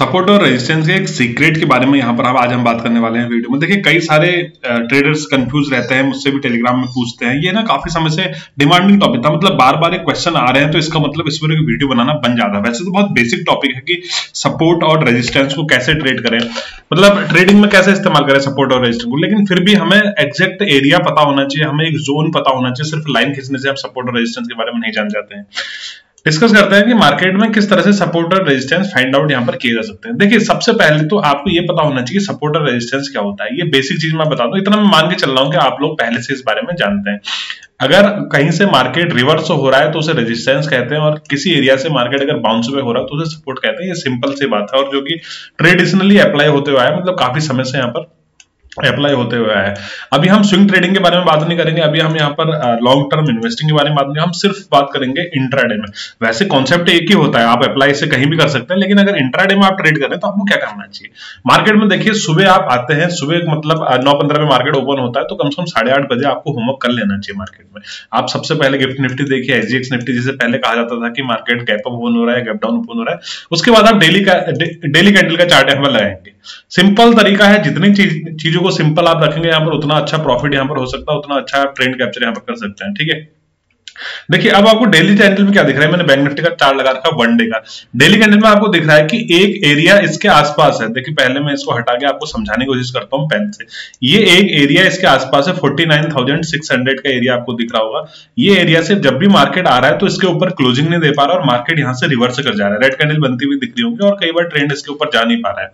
Support और resistance के एक सीक्रेट के बारे में यहाँ पर आज हम बात करने वाले हैं वीडियो में। देखिए कई सारे ट्रेडर्स कंफ्यूज रहते हैं, मुझसे भी टेलीग्राम में पूछते हैं। ये ना काफी समय से डिमांडिंग टॉपिक था, मतलब बार बार एक क्वेश्चन आ रहे हैं, तो इसका मतलब इस पर वीडियो बनाना बन जाता है। वैसे तो बहुत बेसिक टॉपिक है कि सपोर्ट और रेजिस्टेंस को कैसे ट्रेड करें, मतलब ट्रेडिंग में कैसे इस्तेमाल करें सपोर्ट और रेजिस्टेंस को, लेकिन फिर भी हमें एग्जैक्ट एरिया पता होना चाहिए, हमें एक जोन पता होना चाहिए। सिर्फ लाइन खींचने से आप सपोर्ट और रेजिस्टेंस के बारे में नहीं जान जाते हैं। डिस्कस करते हैं कि मार्केट में किस तरह से सपोर्ट और रेजिस्टेंस फाइंड आउट यहां पर किए जा सकते हैं। देखिए सबसे पहले तो आपको ये पता होना चाहिए सपोर्ट और रेजिस्टेंस क्या होता है। ये बेसिक चीज मैं बता दूं, इतना मैं मान के चल रहा हूं कि आप लोग पहले से इस बारे में जानते हैं। अगर कहीं से मार्केट रिवर्स हो रहा है तो उसे रेजिस्टेंस कहते हैं, और किसी एरिया से मार्केट अगर बाउंस बैक हो रहा है तो उसे सपोर्ट कहते हैं। ये सिंपल सी बात है और जो कि ट्रेडिशनली अप्लाई होते हुए आया, मतलब काफी समय से यहाँ पर अप्लाई होते हुए आया है। अभी हम स्विंग ट्रेडिंग के बारे में बात नहीं करेंगे, अभी हम यहाँ पर लॉन्ग टर्म इन्वेस्टिंग के बारे में बात नहीं, हम सिर्फ बात करेंगे इंट्राडे में। वैसे कॉन्सेप्ट एक ही होता है, आप अप्लाई से कहीं भी कर सकते हैं, लेकिन अगर इंट्राडे में आप ट्रेड करें तो आपको क्या करना चाहिए। मार्केट में देखिए सुबह आप आते हैं, सुबह मतलब 9:15 में मार्केट ओपन होता है, तो कम से कम 8:30 बजे आपको होमवर्क कर लेना चाहिए मार्केट में। आप सबसे पहले गिफ्ट निफ्टी देखिए, एसजीएक्स निफ्टी, जिसे पहले कहा जाता था कि मार्केट गैप अप ओपन हो रहा है, गैप डाउन ओपन हो रहा है। उसके बाद आप डेली कैंडल का चार्ट यहाँ पर लगाएंगे। सिंपल तरीका है, जितनी चीजों को सिंपल आप रखेंगे यहाँ पर उतना अच्छा प्रॉफिट यहाँ पर हो सकता है, उतना अच्छा ट्रेंड कैप्चर यहाँ पर कर सकते हैं। ठीक है, देखिए अब आपको डेली कैंडल में क्या दिख रहा है, मैंने बैंक निफ्टी का चार्ट लगा रखा वन डे का। डेली कैंडल में आपको दिख रहा है कि एक एरिया इसके आसपास है। देखिए पहले मैं इसको हटा के आपको समझाने की कोशिश करता हूं पेन से। ये एक एरिया इसके आसपास है, 49,600 का एरिया आपको दिख रहा होगा। ये एरिया से जब भी मार्केट आ रहा है तो इसके ऊपर क्लोजिंग नहीं दे पा रहा और मार्केट यहां से रिवर्स कर जा रहा है। रेड कैंडल बनती हुई दिख रही होगी और कई बार ट्रेंड इसके ऊपर जा नहीं पा रहा है।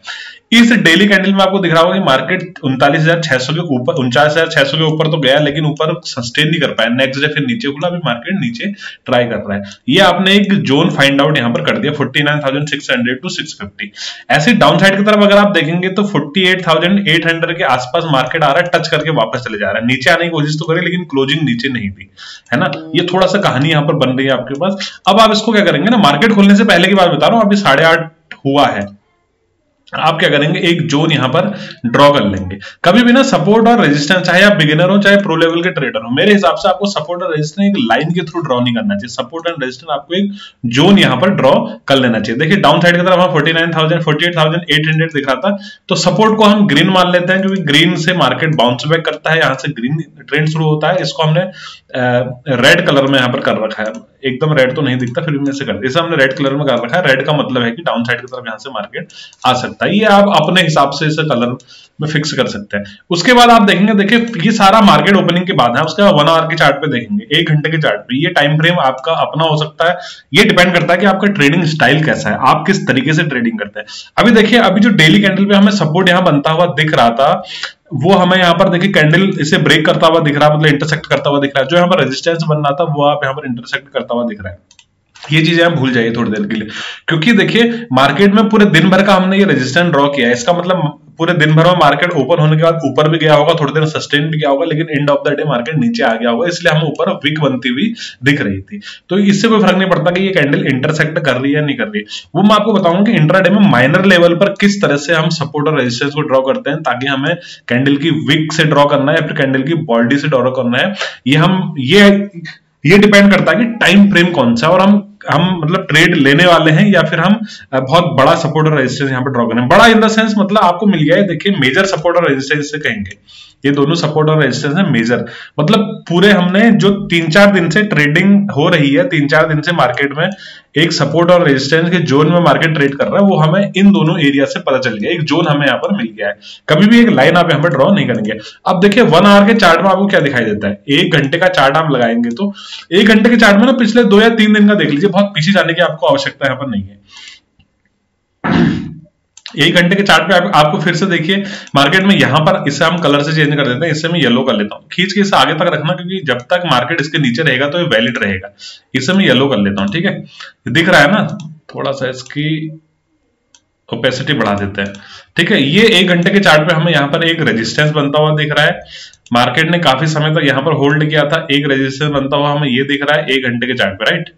इस डेली कैंडल में आपको दिख रहा होगा कि मार्केट 39,600 के ऊपर, 49,600 के ऊपर तो गया, लेकिन ऊपर सस्टेन नहीं कर पाया। नेक्स्ट डे फिर नीचे खुला, अभी मार्केट नीचे ट्राई कर रहा है। ये आपने एक जोन फाइंड आउट यहां पर कर दिया, 49,600 टू 650। ऐसे डाउन साइड की तरफ अगर आप देखेंगे तो 48,800 के आसपास मार्केट आ रहा है, टच करके वापस चले जा रहा है। नीचे आने की कोशिश तो करे लेकिन क्लोजिंग नीचे नहीं थी, है ना। ये थोड़ा सा कहानी यहां पर बन रही है आपके पास। अब आप इसको क्या करेंगे ना, मार्केट खुलने से पहले की बात बता रहा हूं, अभी 8:30 हुआ है। आप क्या करेंगे, एक जोन यहां पर ड्रॉ कर लेंगे। कभी भी ना सपोर्ट और रेजिस्टेंस, चाहे आप बिगिनर हो चाहे प्रो लेवल के ट्रेडर हो, मेरे हिसाब से आपको सपोर्ट और रेजिस्टेंस एक लाइन के थ्रू ड्रॉ नहीं करना चाहिए। सपोर्ट एंड रेजिस्टेंस आपको एक जोन यहां पर ड्रॉ कर लेना चाहिए। देखिए डाउन साइड की तरफ हम 48,800 दिख रहा था, तो सपोर्ट को हम ग्रीन मान लेते हैं क्योंकि ग्रीन से मार्केट बाउंस बैक करता है, यहां से ग्रीन ट्रेंड शुरू होता है। इसको हमने रेड कलर में यहां पर कर रखा है, एकदम रेड तो नहीं दिखता, फिर भी से कर, इसे हमने रेड कलर में कर रखा है। रेड का मतलब है कि डाउन साइड की तरफ यहां से मार्केट आ सकता है। ये आप अपने हिसाब से इसे कलर में फिक्स कर सकते हैं। उसके बाद आप देखेंगे, देखिए ये सारा मार्केट ओपनिंग के बाद है। उसके बाद 1 आवर के चार्ट पे देखेंगे, 1 घंटे के चार्ट पे। ये टाइम फ्रेम आपका अपना हो सकता है, ये डिपेंड करता है कि आपका ट्रेडिंग स्टाइल कैसा है, आप किस तरीके से ट्रेडिंग करते हैं। अभी देखिए, अभी जो डेली कैंडल पे हमें सपोर्ट यहां बनता हुआ दिख रहा था, वो हमें यहाँ पर देखिए कैंडल इसे ब्रेक करता हुआ दिख रहा है, मतलब इंटरसेक्ट करता हुआ दिख रहा है। जो यहाँ पर रेजिस्टेंस बन रहा था वो आप यहाँ पर इंटरसेक्ट करता हुआ दिख रहा है। ये चीजें आप भूल जाइए थोड़ी देर के लिए, क्योंकि देखिए मार्केट में पूरे दिन भर का हमने ये रेजिस्टेंस ड्रॉ किया है। इसका मतलब पूरे दिन भर में मार्केट ओपन होने के बाद ऊपर भी गया होगा, थोड़ी देर सस्टेन भी किया होगा, लेकिन end of the day market नीचे आ गया होगा, इसलिए हमें ऊपर विक बनती हुई दिख रही थी। तो इससे कोई फर्क नहीं पड़ता कि ये कैंडल इंटरसेक्ट कर रही है या नहीं कर रही है। वो मैं आपको बताऊंगा कि इंट्राडे में माइनर लेवल पर किस तरह से हम सपोर्ट और रेजिस्टेंस को ड्रॉ करते हैं, ताकि हमें कैंडल की विक से ड्रॉ करना है या फिर कैंडल की बॉडी से ड्रॉ करना है। ये डिपेंड करता है कि टाइम फ्रेम कौन सा, और हम मतलब ट्रेड लेने वाले हैं या फिर हम बहुत बड़ा सपोर्ट और रेजिस्टेंस यहाँ पर ड्रॉ करें। बड़ा इन द सेंस मतलब आपको मिल गया है, देखिए मेजर सपोर्ट और रेजिस्टेंस से कहेंगे, ये दोनों सपोर्ट और रेजिस्टेंस है मेजर। मतलब पूरे हमने जो 3-4 दिन से ट्रेडिंग हो रही है, 3-4 दिन से मार्केट में एक सपोर्ट और रेजिस्टेंस के जोन में मार्केट ट्रेड कर रहा है, वो हमें इन दोनों एरिया से पता चल गया, एक जोन हमें यहाँ पर मिल गया है। कभी भी एक लाइन आप यहाँ पर ड्रॉ नहीं करेंगे। अब देखिए 1 आवर के चार्ट में आपको क्या दिखाई देता है, 1 घंटे का चार्ट आप लगाएंगे तो 1 घंटे के चार्ट में ना पिछले 2 या 3 दिन का देख लीजिए, बहुत पीछे जाने की आपको आवश्यकता यहाँ पर नहीं है। 1 घंटे के चार्ट पे आपको फिर से देखिए मार्केट में यहां पर, इसे हम कलर से चेंज कर देते हैं, इससे मैं येलो कर लेता हूं, खींच के इसे आगे तक रखना, क्योंकि जब तक मार्केट इसके नीचे रहेगा तो ये वैलिड रहेगा। इसे मैं येलो कर लेता हूं, ठीक है, दिख रहा है ना, थोड़ा सा इसकी ओपेसिटी बढ़ा देते हैं, ठीक है। ये 1 घंटे के चार्ट पे हमें यहाँ पर एक रेजिस्टेंस बनता हुआ दिख रहा है। मार्केट ने काफी समय तक यहाँ पर होल्ड किया था, एक रेजिस्टेंस बनता हुआ हमें ये दिख रहा है 1 घंटे के चार्ट पे, राइट।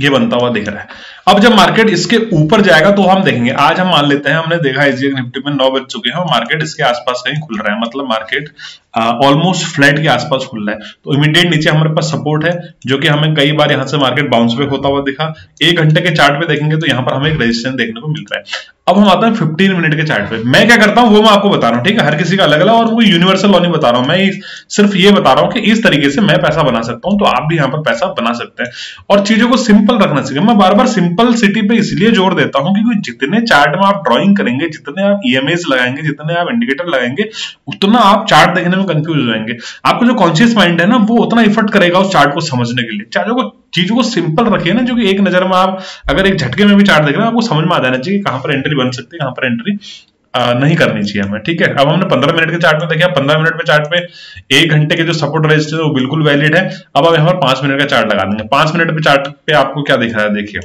ये बनता हुआ दिख रहा है। अब जब मार्केट इसके ऊपर जाएगा तो हम देखेंगे, आज हम मान लेते हैं हमने देखा एसजीएक्स निफ्टी में 9 बज चुके हैं और मार्केट इसके आसपास कहीं खुल रहा है, मतलब मार्केट ऑलमोस्ट फ्लैट के आसपास खुल रहा है। तो इमीडिएट नीचे हमारे पास सपोर्ट है जो कि हमें कई बार यहां से मार्केट बाउंस बैक होता हुआ दिखा। 1 घंटे के चार्ट पे देखेंगे तो यहाँ पर हमें एक रेजिस्टेंस देखने को मिल रहा है। अब हम आते हैं 15 मिनट के चार्ट पे। मैं क्या करता हूं वो मैं आपको बता रहा हूं, ठीक है, हर किसी का अलग अलग, और वो यूनिवर्सल लॉ नहीं बता रहा हूं, मैं सिर्फ ये बता रहा हूं कि इस तरीके से मैं पैसा बना सकता हूं, तो आप भी यहां पर पैसा बना सकते हैं। और चीजों को सिंपल रखना चाहिए। मैं बार बार सिंपल सिटी पे इसलिए जोर देता हूं क्योंकि जितने चार्ट में आप ड्राइंग करेंगे, जितने आप ईएमएस लगाएंगे, जितने आप इंडिकेटर लगाएंगे, उतना आप चार्ट देखने में कंफ्यूज हो जाएंगे। आपको जो कॉन्शियस माइंड है ना वो उतना एफर्ट करेगा उस चार्ट को समझने के लिए। चीजों को सिंपल रखिए ना, जो कि एक नजर में आप अगर एक झटके में भी चार्ट देख रहे हैं आपको समझ में आ जाना चाहिए कहां पर एंट्री बन सकती है, कहां पर एंट्री नहीं करनी चाहिए हमें, ठीक है। अब हमने 15 मिनट के चार्ट में देखा, 15 मिनट में चार्ट पे 1 घंटे के जो सपोर्ट रेजिस्टेंस है वो बिल्कुल वैलिड है। अब हम यहाँ पर 5 मिनट का चार्ट लगा देंगे। 5 मिनट पे चार्ट पे आपको क्या दिख रहा है, देखिए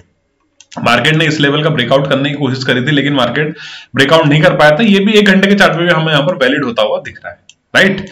मार्केट ने इस लेवल का ब्रेकआउट करने की कोशिश करी थी लेकिन मार्केट ब्रेकआउट नहीं कर पाया था। ये भी 1 घंटे के चार्ट पे भी हमें यहाँ पर वैलिड होता हुआ दिख रहा है, राइट।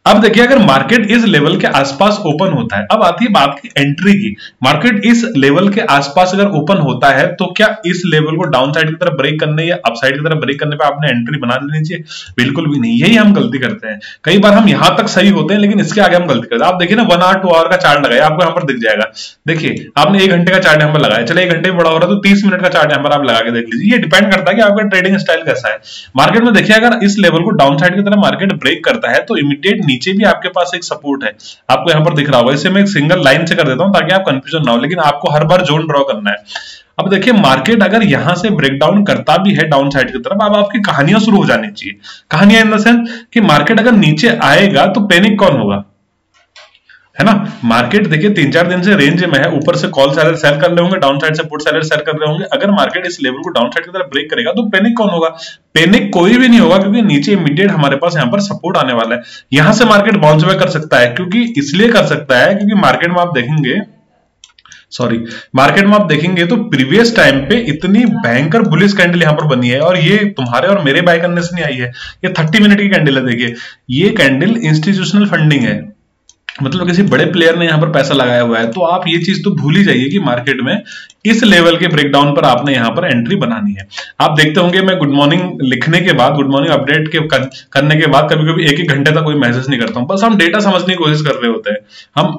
अब देखिए अगर मार्केट इस लेवल के आसपास ओपन होता है, अब आती है बात की एंट्री की। मार्केट इस लेवल के आसपास अगर ओपन होता है तो क्या इस लेवल को डाउन साइड की तरफ ब्रेक करने या अप साइड की तरफ ब्रेक करने पे आपने एंट्री बना लेनी चाहिए? बिल्कुल भी नहीं। यही हम गलती करते हैं। कई बार हम यहां तक सही होते हैं लेकिन इसके आगे हम गलती करते हैं। आप देखिए ना 1 आवर 2 आवर का चार्ट लगाया, आपको यहाँ पर दिख जाएगा। देखिए आपने 1 घंटे का चार्ट यहाँ पर लगाया, चले 1 घंटे बड़ा हो रहा है तो 30 मिनट का चार्ट यहाँ पर आप लगा के देख लीजिए। ये डिपेंड करता है कि आपका ट्रेडिंग स्टाइल कैसा है। मार्केट में देखिए अगर इस लेवल को डाउन साइड की तरफ मार्केट ब्रेक करता है तो इमीडिएट नीचे भी आपके पास एक सपोर्ट है, आपको यहां पर दिख रहा होगा। इसे मैं एक सिंगल लाइन से कर देता हूं ताकि आप कंफ्यूजन ना हो, लेकिन आपको हर बार जोन ड्रॉ करना है। अब देखिए मार्केट अगर यहां से ब्रेकडाउन करता भी है डाउन साइड की तरफ, अब आपकी कहानियां शुरू हो जानी चाहिए। कहानियां इन द सेंस कि मार्केट अगर नीचे आएगा तो पैनिक कौन होगा, है ना। मार्केट देखिए 3-4 दिन से रेंज में है, ऊपर से कॉल सेलर सेल कर रहे होंगे, डाउन साइड से पुट सेलर सेल कर रहे होंगे। अगर मार्केट इस लेवल को डाउन साइड की तरफ ब्रेक करेगा तो पैनिक कौन होगा? पैनिक कोई भी नहीं होगा क्योंकि नीचे इमीडिएट हमारे पास यहाँ पर सपोर्ट आने वाला है। यहां से मार्केट बाउंस बैक कर सकता है, क्योंकि इसलिए कर सकता है क्योंकि मार्केट में आप देखेंगे तो प्रीवियस टाइम पे इतनी भयंकर बुलिश कैंडल यहां पर बनी है और ये तुम्हारे और मेरे बाय करने से नहीं आई है। ये 30 मिनट की कैंडल है। देखिए ये कैंडल इंस्टीट्यूशनल फंडिंग है, मतलब किसी बड़े प्लेयर ने यहां पर पैसा लगाया हुआ है। तो आप ये चीज तो भूल ही जाइए कि मार्केट में इस लेवल के ब्रेकडाउन पर आपने यहां पर एंट्री बनानी है। आप देखते होंगे मैं गुड मॉर्निंग लिखने के बाद, गुड मॉर्निंग अपडेट के करने के बाद कभी कभी 1-1 घंटे तक कोई मैसेज नहीं करता हूं। बस हम डेटा समझने की कोशिश कर रहे होते हैं, हम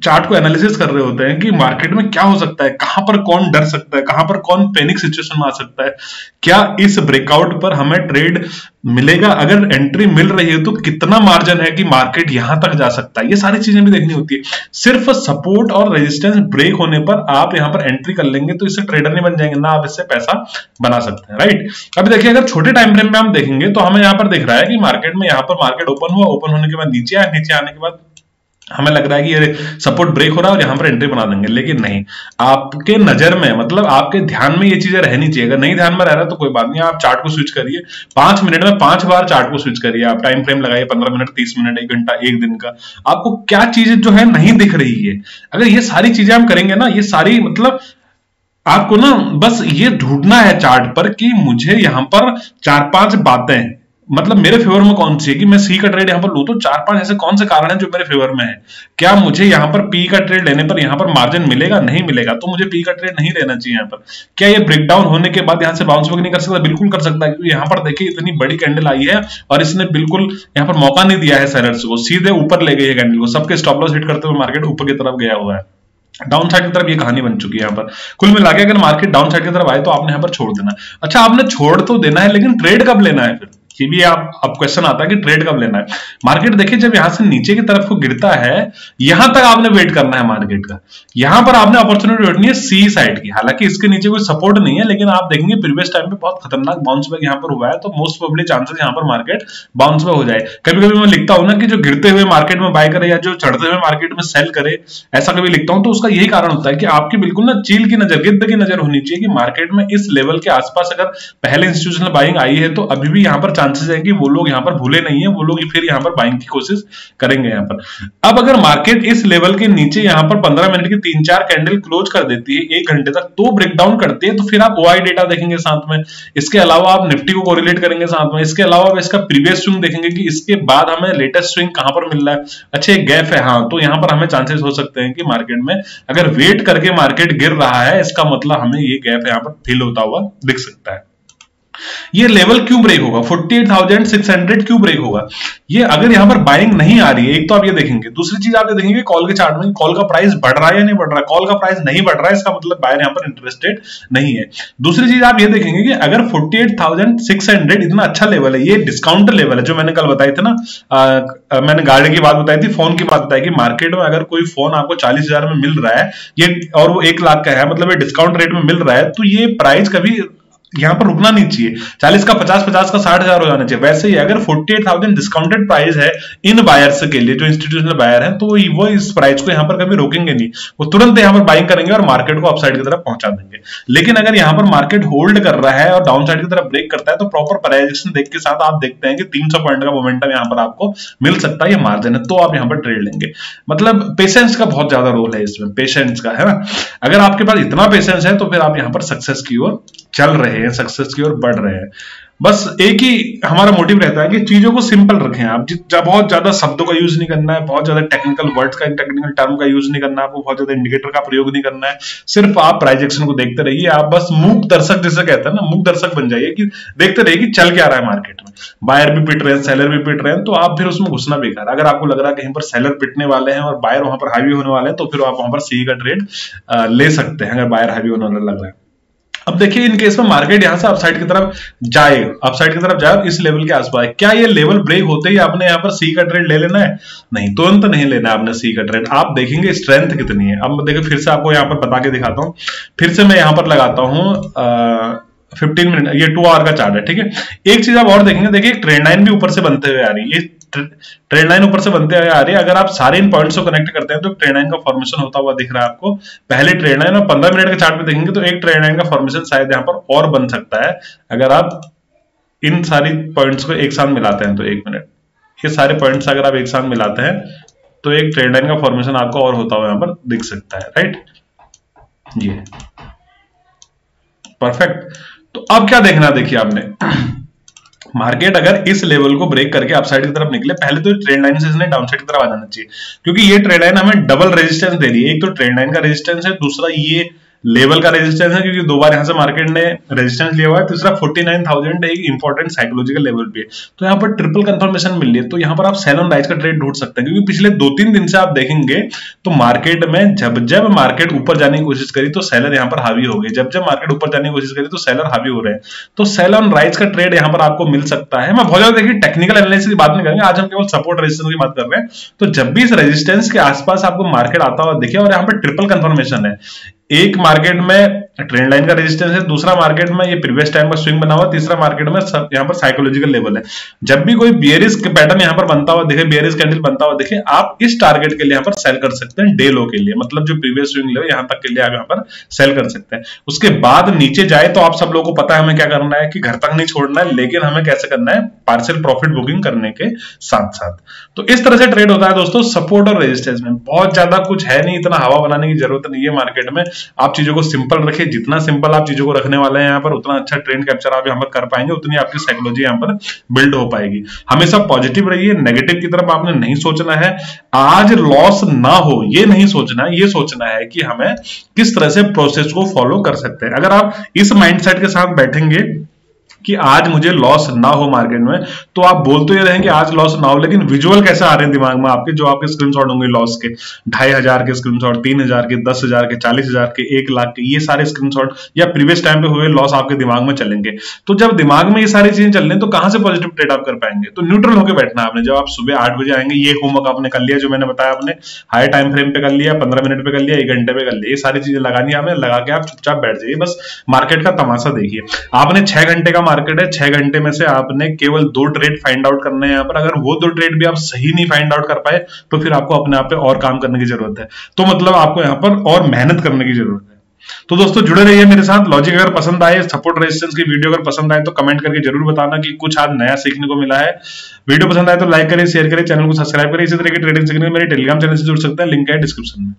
चार्ट को एनालिसिस कर रहे होते हैं कि मार्केट में क्या हो सकता है, कहां पर कौन डर सकता है, कहां पर कौन पैनिक सिचुएशन में आ सकता है, क्या इस ब्रेकआउट पर हमें ट्रेड मिलेगा, अगर एंट्री मिल रही है तो कितना मार्जिन है कि मार्केट यहां तक जा सकता है। ये सारी चीजें भी देखनी होती है। सिर्फ सपोर्ट और रेजिस्टेंस ब्रेक होने पर आप यहां पर एंट्री कर लेंगे तो इससे ट्रेडर नहीं बन जाएंगे, ना आप इससे पैसा बना सकते हैं, राइट। अभी देखिए अगर छोटे टाइम फ्रेम में हम देखेंगे तो हमें यहां पर दिख रहा है कि मार्केट में यहां पर मार्केट ओपन हुआ, ओपन होने के बाद नीचे आया, नीचे आने के बाद हमें लग रहा है कि ये सपोर्ट ब्रेक हो रहा है और यहां पर एंट्री बना देंगे, लेकिन नहीं। आपके नजर में, मतलब आपके ध्यान में ये चीजें रहनी चाहिए। अगर नहीं ध्यान में रह रहा है तो कोई बात नहीं, आप चार्ट को स्विच करिए। 5 मिनट में 5 बार चार्ट को स्विच करिए। आप टाइम फ्रेम लगाइए 15 मिनट, 30 मिनट, 1 घंटा, 1 दिन का। आपको क्या चीजें जो है नहीं दिख रही है, अगर ये सारी चीजें हम करेंगे ना, ये सारी मतलब आपको ना बस ये ढूंढना है चार्ट पर कि मुझे यहां पर 4-5 बातें मतलब मेरे फेवर में कौन सी है कि मैं सी का ट्रेड यहां पर लूं, तो 4-5 ऐसे कौन से कारण हैं जो मेरे फेवर में है। क्या मुझे यहां पर पी का ट्रेड लेने पर यहां पर मार्जिन मिलेगा? नहीं मिलेगा, तो मुझे पी का ट्रेड नहीं लेना चाहिए यहां पर। क्या ये ब्रेकडाउन होने के बाद यहां से बाउंस बैक नहीं कर सकता? बिल्कुल कर सकता है, क्योंकि यहां पर देखिए इतनी बड़ी कैंडल आई है और इसने बिल्कुल यहां पर मौका नहीं दिया है सेलर्स को, सीधे ऊपर ले गई है कैंडल को। सबके स्टॉप लॉस हिट करते हुए मार्केट ऊपर की तरफ गया हुआ है, डाउन साइड की तरफ ये कहानी बन चुकी है यहां पर। कुल मिला के अगर मार्केट डाउन साइड की तरफ आए तो आपने यहां पर छोड़ देना। अच्छा आपने छोड़ तो देना है, लेकिन ट्रेड कब लेना है? फिर ये भी अब क्वेश्चन आता है कि ट्रेड कब लेना है। मार्केट देखिए जब यहां से नीचे की तरफ को गिरता है, यहां तक आपने वेट करना है मार्केट का। यहां पर आपने अपॉर्चुनिटी ढूंढनी है सी साइड की। हालांकि इसके नीचे कोई सपोर्ट नहीं है, लेकिन आप देखेंगे प्रीवियस टाइम पे बहुत खतरनाक बाउंस बैक यहां पर हुआ है, तो मोस्ट प्रोबेबली चांसेस यहां पर मार्केट बाउंस बैक हो जाए। कभी कभी मैं लिखता हूं ना कि जो गिरते हुए मार्केट में बाय करे या जो चढ़ते हुए मार्केट में सेल करे, ऐसा कभी लिखता हूं तो उसका यही कारण होता है कि आपकी बिल्कुल ना चील की नजर, गिद्ध की नजर होनी चाहिए कि मार्केट में इस लेवल के आसपास अगर पहले इंस्टीट्यूशनल बाइंग आई है तो अभी भी यहां पर चांसेस है कि वो लोग यहाँ पर भूले नहीं है, वो लोग फिर यहाँ पर बाइंग की कोशिश करेंगे यहाँ पर। अब अगर मार्केट इस लेवल के नीचे यहाँ पर 15 मिनट की 3-4 कैंडल क्लोज कर देती है 1 घंटे तक, तो ब्रेकडाउन करती है, तो फिर आप ओआई डेटा देखेंगे साथ में, इसके अलावा आप निफ्टी को कोरिलेट करेंगे साथ में, इसके अलावा आप इसका प्रीवियस स्विंग देखेंगे कि इसके बाद हमें लेटेस्ट स्विंग कहां पर मिल रहा है। अच्छा एक गैप है, हाँ, तो यहां पर हमें चांसेस हो सकते हैं कि मार्केट में अगर वेट करके मार्केट गिर रहा है, इसका मतलब हमें ये गैप यहां पर फिल होता हुआ दिख सकता है। ये लेवल क्यों ब्रेक होगा, 48,600 क्यों ब्रेक होगा, ये अगर यहां पर बाइंग नहीं आ रही है, एक तो आप ये देखेंगे, दूसरी चीज आप ये देखेंगे कॉल के चार्ट में कॉल का प्राइस बढ़ रहा है या नहीं बढ़ रहा है। कॉल का प्राइस नहीं बढ़ रहा है, इसका मतलब बायर यहां पर इंटरेस्टेड नहीं है। दूसरी चीज आप ये देखेंगे कि अगर 48,600 इतना अच्छा लेवल है, ये डिस्काउंट लेवल है जो मैंने कल बताई थी ना, मैंने गाड़ी की बात बताई थी, फोन की बात बताई कि मार्केट में अगर कोई फोन आपको 40,000 में मिल रहा है ये, और वो 1 लाख का है, मतलब ये डिस्काउंट रेट में मिल रहा है, तो ये प्राइस कभी यहां पर रुकना नहीं चाहिए, 40 का 50 का 60,000 हो जाना चाहिए। वैसे ही अगर 48,000 डिस्काउंटेड प्राइस है इन बायर्स के लिए जो इंस्टीट्यूशनल बायर हैं, तो वो इस प्राइस को यहां पर कभी रोकेंगे नहीं, वो तुरंत यहां पर बाइंग करेंगे और मार्केट को अपसाइड की तरफ पहुंचा देंगे। लेकिन अगर यहां पर मार्केट होल्ड कर रहा है और डाउन साइड की तरफ ब्रेक करता है, तो प्रॉपर प्राइजेशन देख के साथ आप देखते हैं कि 300 पॉइंट का मोमेंटम यहां पर आपको मिल सकता है, ये मार्जिन है, तो आप यहां पर ट्रेड लेंगे। मतलब पेशेंस का बहुत ज्यादा रोल है इसमें, पेशेंस का, है ना। अगर आपके पास इतना पेशेंस है तो फिर आप यहां पर सक्सेस की ओर चल रहे हैं, सक्सेस की ओर बढ़ रहे हैं। बस एक ही हमारा मोटिव रहता है कि चीजों को सिंपल रखें आप, बहुत ज्यादा शब्दों का यूज नहीं करना है, बहुत ज्यादा टेक्निकल वर्ड्स का, टेक्निकल टर्म का यूज नहीं करना है आपको, बहुत ज्यादा इंडिकेटर का प्रयोग नहीं करना है, सिर्फ आप प्राइस एक्शन को देखते रहिए। आप बस मूक दर्शक जैसे कहते हैं ना, मूक दर्शक बन जाइए कि देखते रहिए कि चल क्या रहा है मार्केट में, बायर भी पिट रहे हैं, सेलर भी पिट रहे हैं, तो आप फिर उसमें घुसना बेकार। अगर आपको लग रहा है कहीं पर सेलर पिटने वाले हैं और बायर वहां पर हावी होने वाले हैं, तो फिर आप वहां पर सी का ट्रेड ले सकते हैं अगर बायर हावी होने वाला लग रहा है। अब देखिए इन केस में मार्केट यहां से अपसाइड की तरफ जाए, अपसाइड की तरफ जाए इस लेवल के आसपास, क्या ये लेवल ब्रेक होते ही आपने यहां पर सी का ट्रेड ले लेना है? नहीं, तुरंत नहीं लेना है आपने सी का ट्रेड। आप देखेंगे स्ट्रेंथ कितनी है। अब देखिए फिर से आपको यहां पर बता के दिखाता हूं, फिर से मैं यहां पर लगाता हूं 15 मिनट, ये 2 आवर का चार्ट है, ठीक है। एक चीज आप और देखेंगे, देखिए ट्रेंड लाइन भी ऊपर से बनते हुए आ रही है, ट्रेंड लाइन ऊपर से बनते हुए आ रही है। अगर आप सारे इन पॉइंट्स को कनेक्ट करते हैं तो ट्रेंड लाइन का फॉर्मेशन होता हुआ दिख रहा है आपको। पहले ट्रेंड लाइन और 15 मिनट के चार्ट पे देखेंगे तो एक ट्रेंड लाइन का फॉर्मेशन शायद यहां पर और बन सकता है अगर आप इन सारी पॉइंट्स को एक साथ मिलाते हैं। तो 1 मिनट, ये सारे पॉइंट्स अगर आप एक साथ मिलाते हैं तो एक ट्रेंड लाइन का फॉर्मेशन आपको और होता हुआ यहां पर दिख सकता है, राइट। ये परफेक्ट। तो अब क्या देखना, देखिए आपने मार्केट अगर इस लेवल को ब्रेक करके अपसाइड की तरफ निकले, पहले तो ट्रेंड लाइन से इसने डाउनसाइड की तरफ आ जाना चाहिए, क्योंकि ये ट्रेंड लाइन हमें डबल रेजिस्टेंस दे रही है। एक तो ट्रेंड लाइन का रेजिस्टेंस है, दूसरा ये लेवल का रेजिस्टेंस है, क्योंकि 2 बार यहां से मार्केट ने रेजिस्टेंस लिया हुआ है। तीसरा 49,000 एक इंपॉर्टेंट साइकोलॉजिकल लेवल पे, तो यहां पर ट्रिपल कंफर्मेशन मिल रही है। तो यहां पर आप सेल ऑन राइज का ट्रेड ढूंढ सकते हैं, क्योंकि पिछले 2-3 दिन से आप देखेंगे तो मार्केट में जब मार्केट ऊपर जाने की कोशिश करी तो सेलर यहां पर हावी हो गए, जब मार्केट ऊपर जाने की कोशिश करी तो सेलर हावी हो रहे हैं। तो सेल ऑन राइज का ट्रेड यहां पर आपको मिल सकता है। मैं बहुत ज्यादा देखिए टेक्निकल एनालिसिस की बात नहीं करेंगे, आज हम केवल सपोर्ट रेजिस्टेंस की बात कर रहे हैं। तो जब भी इस रेजिस्टेंस के आसपास आपको मार्केट आता हुआ दिखे और यहां पर ट्रिपल कंफर्मेशन है, एक मार्केट में ट्रेंड लाइन का रेजिस्टेंस है, दूसरा मार्केट में ये प्रीवियस टाइम का स्विंग बना हुआ, तीसरा मार्केट में यहाँ पर साइकोलॉजिकल लेवल है। जब भी कोई बियरिश पैटर्न यहाँ पर बनता हुआ दिखे, बियरिश कैंडल बनता हुआ दिखे, आप इस टारगेट के लिए यहाँ पर सेल कर सकते हैं, डे लो के लिए, मतलब जो प्रीवियस स्विंग लेवल यहाँ तक के लिए आप यहाँ पर सेल कर सकते हैं। उसके बाद नीचे जाए तो आप सब लोगों को पता है हमें क्या करना है कि घर तक नहीं छोड़ना है, लेकिन हमें कैसे करना है, पार्शियल प्रॉफिट बुकिंग करने के साथ साथ। तो इस तरह से ट्रेड होता है दोस्तों, सपोर्ट और रेजिस्टेंस में। बहुत ज्यादा कुछ है नहीं, इतना हवा बनाने की जरूरत नहीं है मार्केट में। आप चीजों को सिंपल रखिए, जितना सिंपल आप चीजों को रखने वाले हैं यहाँ पर, उतना अच्छा ट्रेंड कैप्चर आप यहाँ पर कर पाएंगे, उतनी आपकी साइकोलॉजी यहाँ पर बिल्ड हो पाएगी। हमेशा पॉजिटिव रहिए, नेगेटिव की तरफ आपने नहीं सोचना है। आज लॉस ना हो ये नहीं सोचना है, ये सोचना है कि हमें किस तरह से प्रोसेस को फॉलो कर सकते हैं। अगर आप इस माइंडसेट के साथ बैठेंगे कि आज मुझे लॉस ना हो मार्केट में, तो आप बोल तो ये रहेंगे आज लॉस ना हो, लेकिन विजुअल कैसे आ रहे हैं दिमाग में आपके, जो आपके स्क्रीनशॉट होंगे लॉस के, 2,500 के स्क्रीनशॉट, 3,000 के, 10,000 के, 40,000 के, 1 लाख के, ये सारे स्क्रीनशॉट या प्रीवियस टाइम पे हुए लॉस आपके दिमाग में चलेंगे। तो जब दिमाग में ये सारी चीजें चल रही तो कहां से पॉजिटिव ट्रेड आप कर पाएंगे? तो न्यूट्रल होकर बैठना है आपने। जब आप सुबह 8 बजे आएंगे, ये होमवर्क आपने कर लिया जो मैंने बताया, आपने हाई टाइम फ्रेम पे कर लिया, 15 मिनट पे कर लिया, 1 घंटे पे कर लिया, ये सारी चीजें लगानी है आपने। लगा के आप चुपचाप बैठ जाइए, बस मार्केट का तमाशा देखिए। आपने 6 घंटे का मार्केट है, 6 घंटे में से आपने केवल 2 ट्रेड फाइंड आउट करने हैं यहाँ पर। अगर वो 2 ट्रेड भी आप सही नहीं फाइंड आउट कर पाए तो फिर आपको अपने आप पे और काम करने की जरूरत है। तो मतलब आपको यहाँ पर और मेहनत करने की जरूरत है। तो दोस्तों जुड़े रहिए मेरे साथ। लॉजिक अगर पसंद आए, सपोर्ट रेजिस्टेंस की वीडियो अगर पसंद आए तो कमेंट करके जरूर बताना कि कुछ आज नया सीखने को मिला है। वीडियो पसंद आए तो लाइक करें, शेयर करें, चैनल को सब्सक्राइब करें। इसी तरह की ट्रेडिंग सीखने के लिए मेरे टेलीग्राम चैनल से जुड़ सकते हैं, लिंक है डिस्क्रिप्शन में।